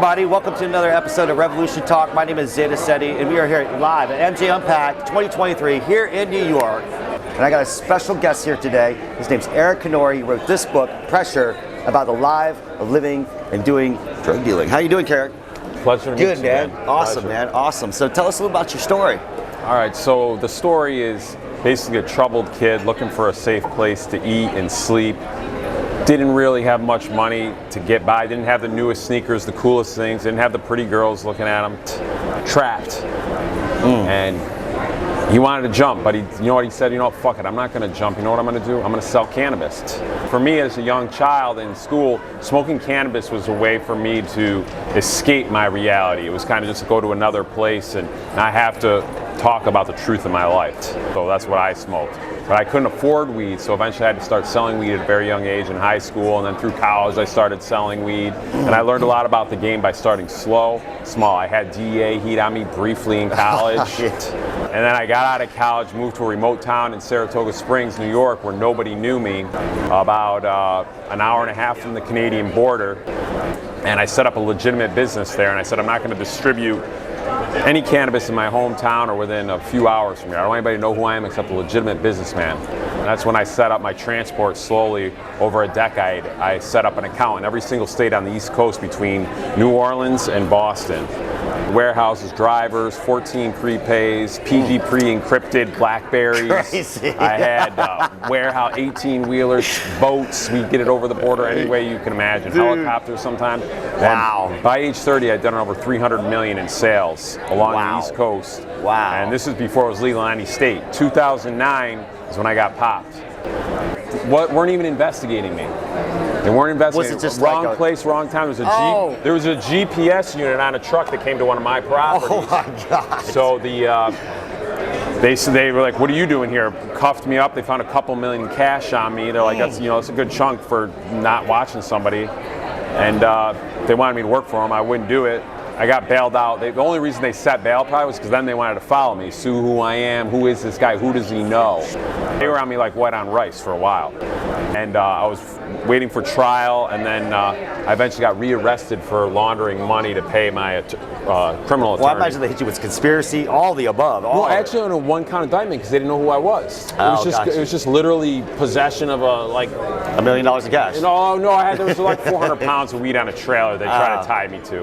everybody? Welcome to another episode of Revolution Talk. My name is Zeta Ceti, and we are here live at MJUnpacked 2023 here in New York. And I got a special guest here today. His name's Eric Canori. He wrote this book, Pressure, about the life of living and doing drug dealing. How you doing, Eric? Pleasure to meet you, man. Awesome, Pleasure. man. Awesome. So tell us a little about your story. All right, so the story is basically a troubled kid looking for a safe place to eat and sleep. Didn't really have much money to get by. Didn't have the newest sneakers, the coolest things. Didn't have the pretty girls looking at him. Trapped. And he wanted to jump, but you know what he said? You know what, fuck it, I'm not gonna jump. You know what I'm gonna do? I'm gonna sell cannabis. For me as a young child in school, smoking cannabis was a way for me to escape my reality. It was kind of just to go to another place and not have to talk about the truth of my life. So that's what I smoked. But I couldn't afford weed, so eventually I had to start selling weed at a very young age in high school, and then through college I started selling weed. And I learned a lot about the game by starting small. I had DEA heat on me briefly in college. And then I got out of college, moved to a remote town in Saratoga Springs, New York, where nobody knew me, about an hour and a half from the Canadian border. And I set up a legitimate business there, and I said, I'm not going to distribute any cannabis in my hometown or within a few hours from here. I don't want anybody to know who I am except a legitimate businessman. And that's when I set up my transport slowly. Over a decade, I set up an account in every single state on the East Coast between New Orleans and Boston. Warehouses, drivers, 14 prepays, PG pre-encrypted Blackberries. Crazy. I had warehouse 18-wheelers, boats. We'd get it over the border any way you can imagine. Dude. Helicopters sometimes. Wow. And by age 30, I'd done over 300 million in sales along the East Coast. Wow. And this is before it was legal in any state. 2009 is when I got popped. Weren't even investigating me. They weren't investigating. Was it just wrong like place, wrong time? There was a GPS unit on a truck that came to one of my properties. Oh my God. So they were like, "What are you doing here?" Cuffed me up. They found a couple million cash on me. They're like, "That's that's a good chunk for not watching somebody." And they wanted me to work for them. I wouldn't do it. I got bailed out. The only reason they set bail probably was because then they wanted to follow me, sue who I am, who is this guy, who does he know? They were on me like wet on rice for a while. And I was waiting for trial, and then I eventually got rearrested for laundering money to pay my criminal attorney. Well, I imagine they hit you with conspiracy, all the above. Well, actually on a one-count indictment because they didn't know who I was. It was just literally possession of $1 million in cash. No, there was like 400 pounds of weed on a trailer they tried to tie me to.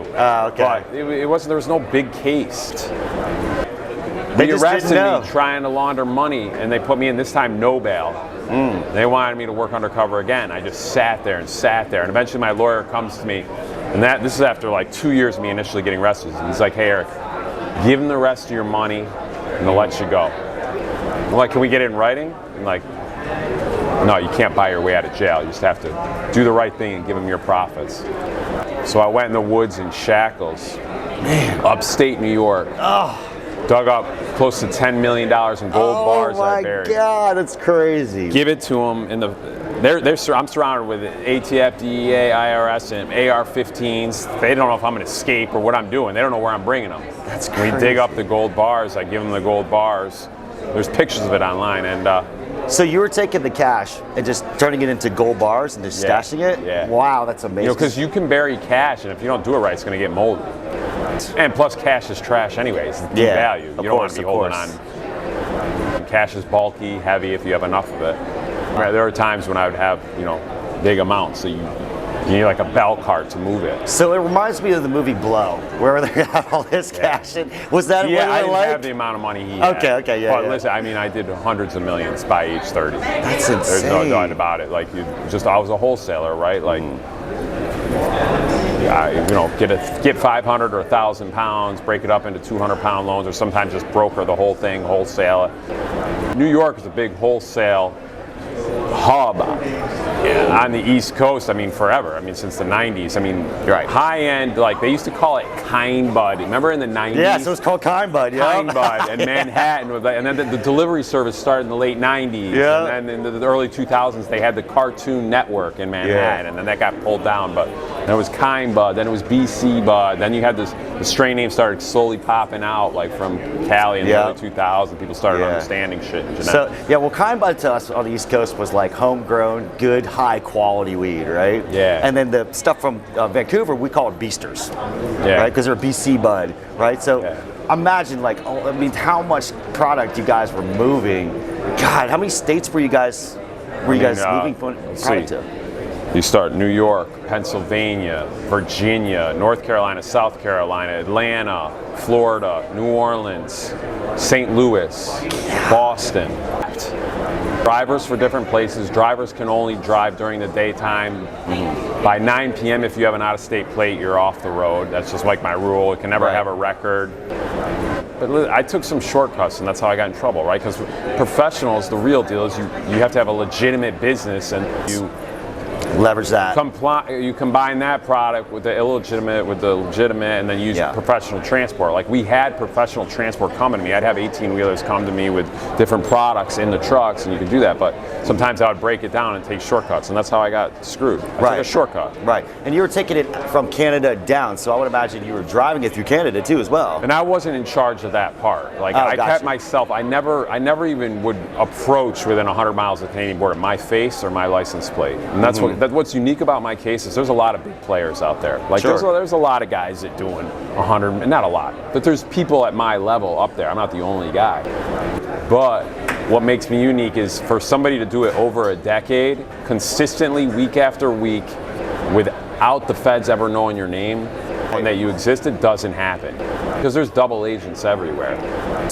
Okay. But it wasn't. There was no big case. They They just arrested didn't know. me trying to launder money, and they put me in this time no bail. They wanted me to work undercover again. I just sat there, and eventually my lawyer comes to me, and this is after like 2 years of me initially getting arrested. He's like, "Hey Eric, give him the rest of your money, and they'll let you go." I'm like, "Can we get it in writing?" I'm like, "No, you can't buy your way out of jail. You just have to do the right thing and give him your profits." So I went in the woods in shackles, upstate New York. Dug up close to $10 million in gold bars I buried. Oh my God, that's crazy. Give it to them I'm surrounded with ATF, DEA, IRS, and AR-15s. They don't know if I'm going to escape or what I'm doing. They don't know where I'm bringing them. That's crazy. We dig up the gold bars. I give them the gold bars. There's pictures of it online, and so you were taking the cash and just turning it into gold bars and just stashing it? Yeah. Wow, that's amazing. because you can bury cash, and if you don't do it right, it's going to get moldy. And plus, cash is trash anyways. It's devalued. You don't want to be holding on. Cash is bulky, heavy if you have enough of it. There are times when I would have, big amounts, so you need like a bell cart to move it. So it reminds me of the movie Blow, where they got all this cash in. Was that what I it didn't like? have the amount of money he had. Okay, yeah. But listen, I did hundreds of millions by age 30. That's insane. There's no doubt about it. Like, I was a wholesaler, right? Like, get 500 or 1,000 pounds, break it up into 200-pound loans, or sometimes just broker the whole thing, wholesale it. New York is a big wholesale hub on the East Coast, forever. Since the 90s. High-end, like, they used to call it Kind Bud. Remember in the 90s? Yes, it was called Kind Bud, yeah. Kind Bud, and Manhattan. And then the delivery service started in the late 90s. Yeah. And then in the early 2000s, they had the Cartoon Network in Manhattan, and then that got pulled down. But then it was Kind Bud, then it was BC Bud, then you had the strain names started slowly popping out, like from Cali in the early 2000s. People started understanding shit. So, Kind Bud to us on the East Coast was like homegrown, good, high quality weed, right? Yeah. And then the stuff from Vancouver, we call it beasters, Yeah. right? Because they're BC bud, right? So Yeah. imagine, like, I mean, how much product you guys were moving. God, how many states were you guys moving product to? You start New York, Pennsylvania, Virginia, North Carolina, South Carolina, Atlanta, Florida, New Orleans, St. Louis, Boston. Drivers for different places. Drivers can only drive during the daytime. By 9 p.m. if you have an out-of-state plate, you're off the road. That's just like my rule. You can never have a record. But I took some shortcuts, and that's how I got in trouble, right? Because professionals, the real deal is you have to have a legitimate business, and you leverage that. You combine that product with the illegitimate with the legitimate, and then use professional transport. Like, we had professional transport coming to me. I'd have 18-wheelers come to me with different products in the trucks, and you could do that. But sometimes I would break it down and take shortcuts, and that's how I got screwed. I took a shortcut. Right. And you were taking it from Canada down, so I would imagine you were driving it through Canada too as well. And I wasn't in charge of that part. Like, I kept myself. I never even would approach within 100 miles of the Canadian border, my face or my license plate. And that's what's unique about my case is there's a lot of big players out there. Like, there's a lot of guys that doing 100, not a lot, but there's people at my level up there. I'm not the only guy. But what makes me unique is for somebody to do it over a decade, consistently, week after week, without the feds ever knowing your name and that you existed, doesn't happen. Because there's double agents everywhere.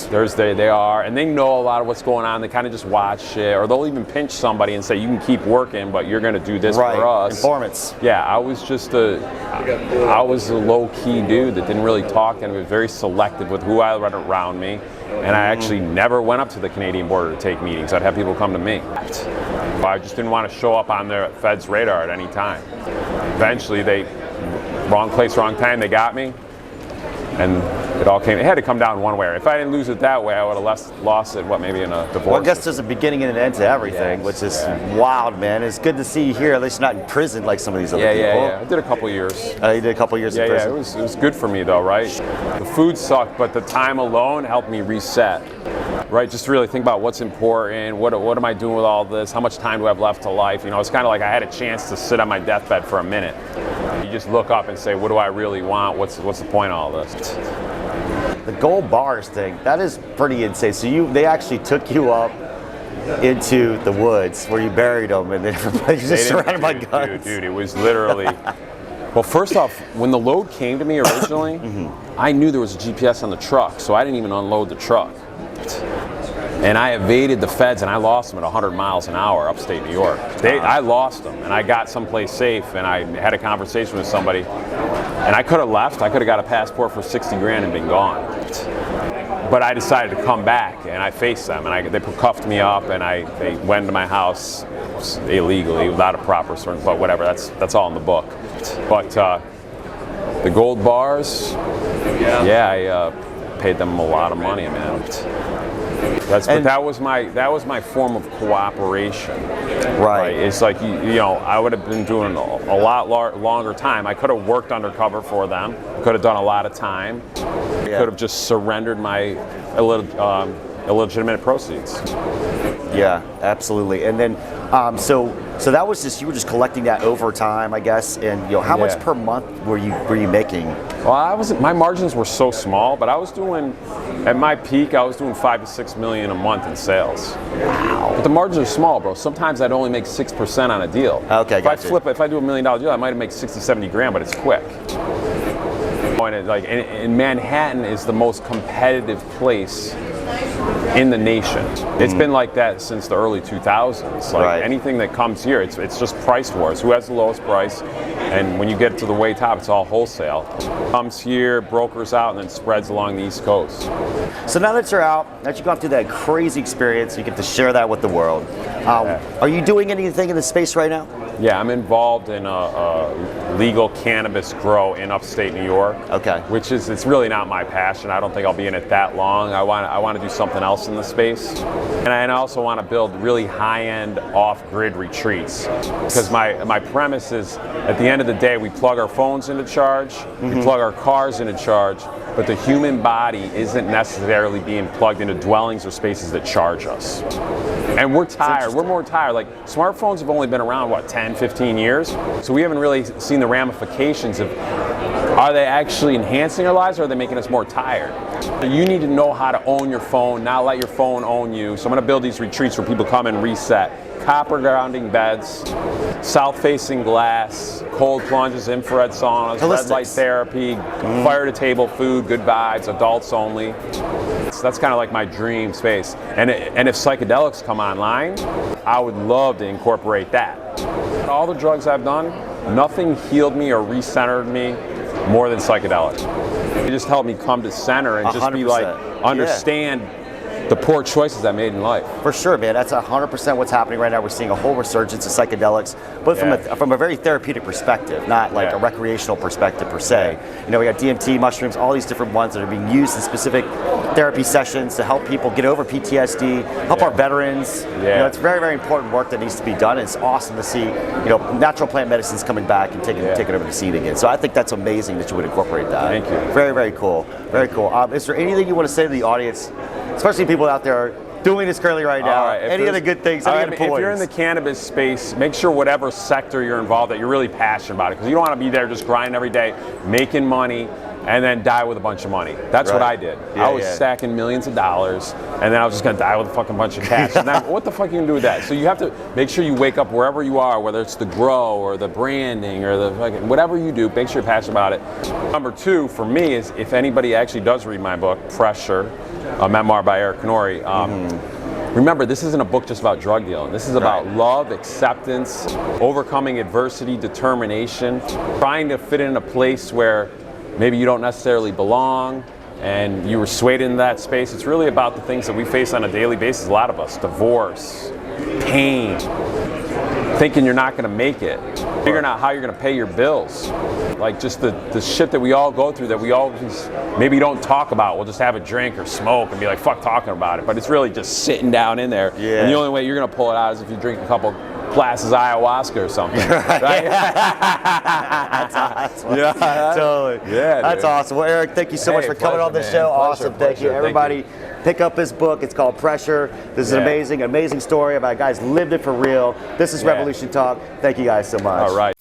They are, and they know a lot of what's going on. They kind of just watch it, or they'll even pinch somebody and say, you can keep working, but you're going to do this for us. Informants. Yeah, I was a low-key dude that didn't really talk, and was very selective with who I let around me. And I actually never went up to the Canadian border to take meetings. I'd have people come to me. I just didn't want to show up on their feds' radar at any time. Eventually, wrong place, wrong time, they got me. And it had to come down one way. If I didn't lose it that way, I would have lost it, maybe in a divorce. Well, I guess there's a beginning and an end to everything, which is wild, man. It's good to see you here, at least not in prison like some of these other people. Yeah. I did a couple years. You did a couple years in prison? Yeah, it was good for me, though, right? The food sucked, but the time alone helped me reset. Right, just really think about what's important, what am I doing with all this, how much time do I have left to life? You know, it's kind of like I had a chance to sit on my deathbed for a minute. You just look up and say, what do I really want? What's the point of all this? The gold bars thing, that is pretty insane. So they actually took you up into the woods where you buried them, and then everybody's just surrounded by guns. Dude, it was literally... Well, first off, when the load came to me originally, I knew there was a GPS on the truck, so I didn't even unload the truck. And I evaded the feds, and I lost them at 100 miles an hour upstate New York. I lost them, and I got someplace safe, and I had a conversation with somebody, and I could have left. I could have got a passport for 60 grand and been gone. But I decided to come back, and I faced them, and they cuffed me up, and they went to my house illegally without a proper search, but whatever. That's all in the book. But the gold bars, I paid them a lot of money, man. But that was my form of cooperation. Right. It's like I would have been doing a lot longer time. I could have worked undercover for them. Could have done a lot of time. Could have just surrendered my illegitimate proceeds. Yeah, absolutely. And then, so that was just, you were just collecting that over time, I guess. And how much per month were you making? Well, my margins were so small, but I was doing, at my peak, I was doing $5 to $6 million a month in sales. Wow. But the margins are small, bro. Sometimes I'd only make 6% on a deal. Okay, if I do $1 million deal, I might make 60, 70 grand, but it's quick. And Manhattan is the most competitive place in the nation. It's been like that since the early 2000s. Anything that comes here, it's just price wars. Who has the lowest price? And when you get to the way top, it's all wholesale. Comes here, brokers out, and then spreads along the East Coast. So now that you're out, that you've gone through that crazy experience, you get to share that with the world. Are you doing anything in this space right now? Yeah, I'm involved in a legal cannabis grow in upstate New York. Okay. Which it's really not my passion. I don't think I'll be in it that long. I want to do something else in the space. And I also want to build really high-end off-grid retreats. Because my premise is, at the end of the day, we plug our phones into charge, we plug our cars into charge, but the human body isn't necessarily being plugged into dwellings or spaces that charge us. And we're tired. We're more tired. Like, smartphones have only been around, what, 10, 15 years? So we haven't really seen the ramifications of, are they actually enhancing our lives, or are they making us more tired? You need to know how to own your phone, not let your phone own you. So I'm going to build these retreats where people come and reset. Copper grounding beds, south-facing glass, cold plunges, infrared saunas, red light therapy, fire-to-table food, good vibes, adults only. So that's kind of like my dream space. And if psychedelics come online, I would love to incorporate that. All the drugs I've done, nothing healed me or recentered me more than psychedelics. It just helped me come to center and just 100%. Be like, understand the poor choices I made in life. For sure, man. That's 100% what's happening right now. We're seeing a whole resurgence of psychedelics, but from a very therapeutic perspective, not like a recreational perspective per se. You know, we got DMT, mushrooms, all these different ones that are being used in specific therapy sessions to help people get over PTSD, help our veterans. You know, it's very, very important work that needs to be done. And it's awesome to see, you know, natural plant medicines coming back and taking over the scene again. So I think that's amazing that you would incorporate that. Thank you. Very, very cool. Very cool. Is there anything you want to say to the audience, especially people out there doing this currently right now? Any other good things? If you're in the cannabis space, make sure whatever sector you're involved that you're really passionate about it, because you don't want to be there just grinding every day, making money, and then die with a bunch of money. That's what I did. I was stacking millions of dollars, and then I was just going to die with a fucking bunch of cash. And then what the fuck are you going to do with that? So you have to make sure you wake up wherever you are, whether it's the grow or the branding or the fucking, whatever you do, make sure you're passionate about it. Number two, for me, is if anybody actually does read my book, Pressure, a memoir by Eric Canori, remember, this isn't a book just about drug dealing. This is about love, acceptance, overcoming adversity, determination, trying to fit in a place where maybe you don't necessarily belong and you were swayed into that space. It's really about the things that we face on a daily basis, a lot of us. Divorce, pain, thinking you're not gonna make it, figuring out how you're gonna pay your bills. Like just the shit that we all go through that we always maybe don't talk about. We'll just have a drink or smoke and be like, fuck talking about it. But it's really just sitting down in there. And the only way you're gonna pull it out is if you drink a couple glasses of ayahuasca or something. Right? That's awesome. Totally. Yeah, that's awesome. Well, Eric, thank you so much for coming on the show. Awesome. Thank you. Everybody, pick up his book. It's called Pressure. This is an amazing story about guys lived it for real. This is Revolution Talk. Thank you guys so much. All right.